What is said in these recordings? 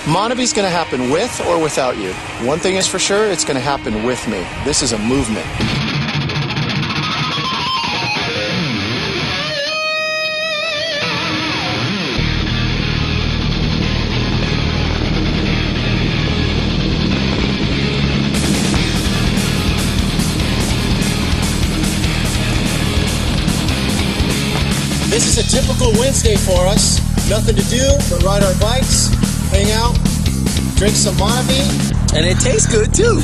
Monavy's going to happen with or without you. One thing is for sure, it's going to happen with me. This is a movement. This is a typical Wednesday for us. Nothing to do but ride our bikes, hang out, drink some Monavy, and it tastes good too.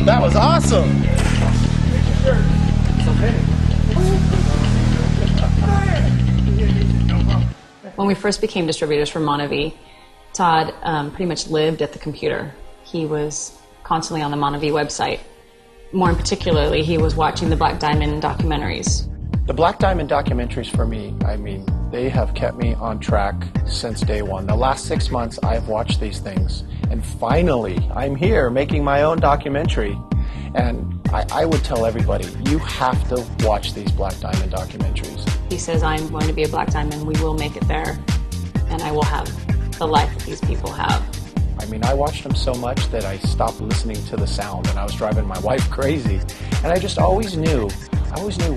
That was awesome! When we first became distributors for Monavy, Todd pretty much lived at the computer. He was constantly on the Monavy website. More particularly, he was watching the Black Diamond documentaries. The Black Diamond documentaries for me, I mean, they have kept me on track since day one. The last 6 months, I've watched these things, and finally, I'm here making my own documentary. And I would tell everybody, you have to watch these Black Diamond documentaries. He says, I'm going to be a Black Diamond, we will make it there, and I will have the life that these people have. I mean, I watched them so much that I stopped listening to the sound, and I was driving my wife crazy. And I just always knew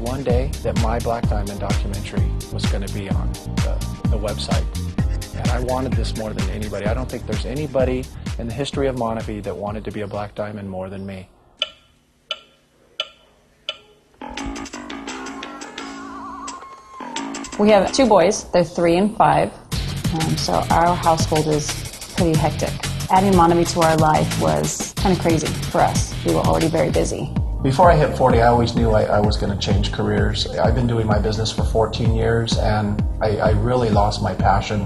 one day that my Black Diamond documentary was going to be on the website. And I wanted this more than anybody. I don't think there's anybody in the history of Monavy that wanted to be a Black Diamond more than me. We have 2 boys, they're 3 and 5, so our household is pretty hectic. Adding Monavy to our life was kind of crazy for us. We were already very busy. Before I hit 40, I always knew I was going to change careers. I've been doing my business for 14 years, and I really lost my passion.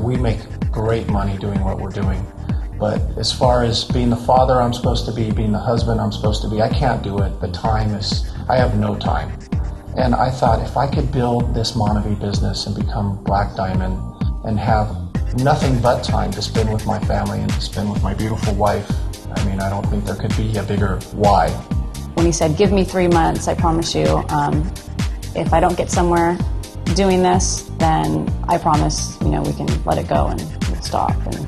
We make great money doing what we're doing, but as far as being the father I'm supposed to be, being the husband I'm supposed to be, I can't do it. The time is, I have no time. And I thought if I could build this Monavy business and become Black Diamond and have nothing but time to spend with my family and to spend with my beautiful wife, I mean, I don't think there could be a bigger why. When he said, give me 3 months, I promise you, if I don't get somewhere doing this, then I promise, we can let it go and we'll stop. And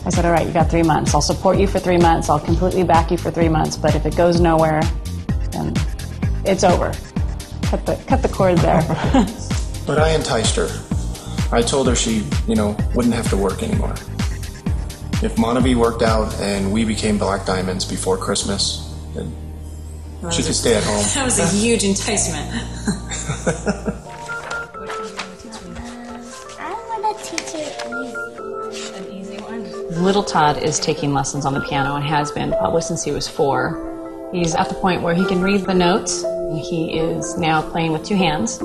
I said, all right, you got 3 months. I'll support you for 3 months. I'll completely back you for 3 months. But if it goes nowhere, then it's over. Cut the cord there. But I enticed her. I told her she, wouldn't have to work anymore. If Monavy worked out and we became Black Diamonds before Christmas, then she could stay at home. That was a huge enticement. I want to teach her An easy one? Little Todd is taking lessons on the piano and has been probably since he was 4. He's at the point where he can read the notes. He is now playing with 2 hands.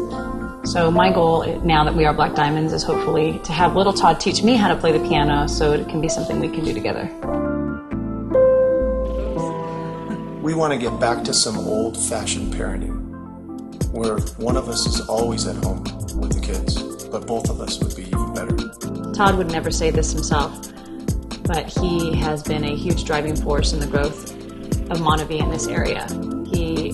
So my goal now that we are Black Diamonds is hopefully to have little Todd teach me how to play the piano so it can be something we can do together. We want to get back to some old-fashioned parenting where one of us is always at home with the kids, but both of us would be even better. Todd would never say this himself, but he has been a huge driving force in the growth of Monavy in this area. He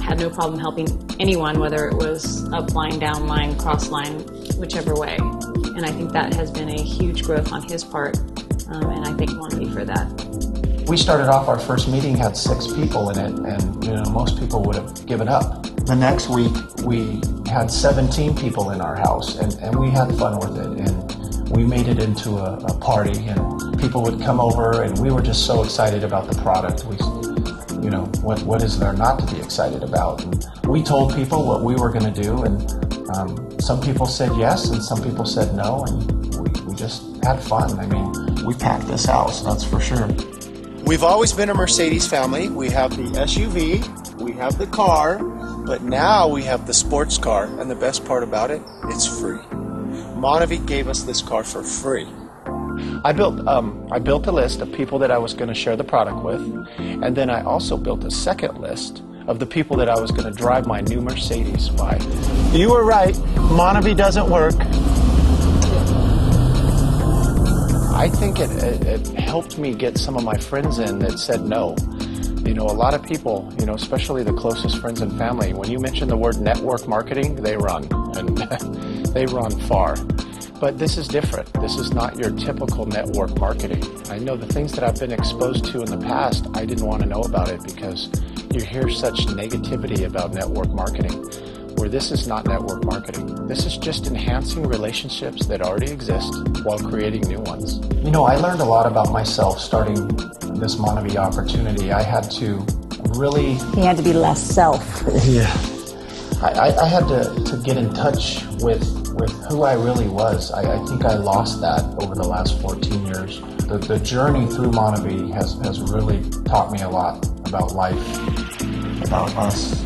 had no problem helping anyone, whether it was up line, down line, cross line, whichever way. And I think that has been a huge growth on his part, and I thank Monavy for that. We started off, our first meeting had 6 people in it, and most people would have given up. The next week, we had 17 people in our house, and we had fun with it, and we made it into a party, and people would come over, and we were just so excited about the product. What is there not to be excited about? And we told people what we were going to do, and some people said yes, and some people said no, and we just had fun. I mean, we packed this house, that's for sure. We've always been a Mercedes family. We have the SUV, we have the car, but now we have the sports car, and the best part about it, it's free. Monavy gave us this car for free. I built a list of people that I was going to share the product with, and then I also built a second list of the people that I was going to drive my new Mercedes by. You were right. Monavie doesn't work. I think it helped me get some of my friends in that said no. You know, a lot of people, you know, especially the closest friends and family, when you mention the word network marketing, they run, and they run far. But this is different. This is not your typical network marketing. I know the things that I've been exposed to in the past, I didn't want to know about it because you hear such negativity about network marketing, where this is not network marketing. This is just enhancing relationships that already exist while creating new ones. You know, I learned a lot about myself starting this Monavie opportunity. I had to really... He had to be less self. Yeah. I had to get in touch with who I really was. I think I lost that over the last 14 years. The journey through Monavie has really taught me a lot about life, about us.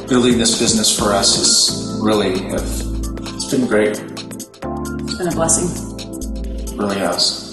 Building this business for us is really, it's been great. It's been a blessing. It really has.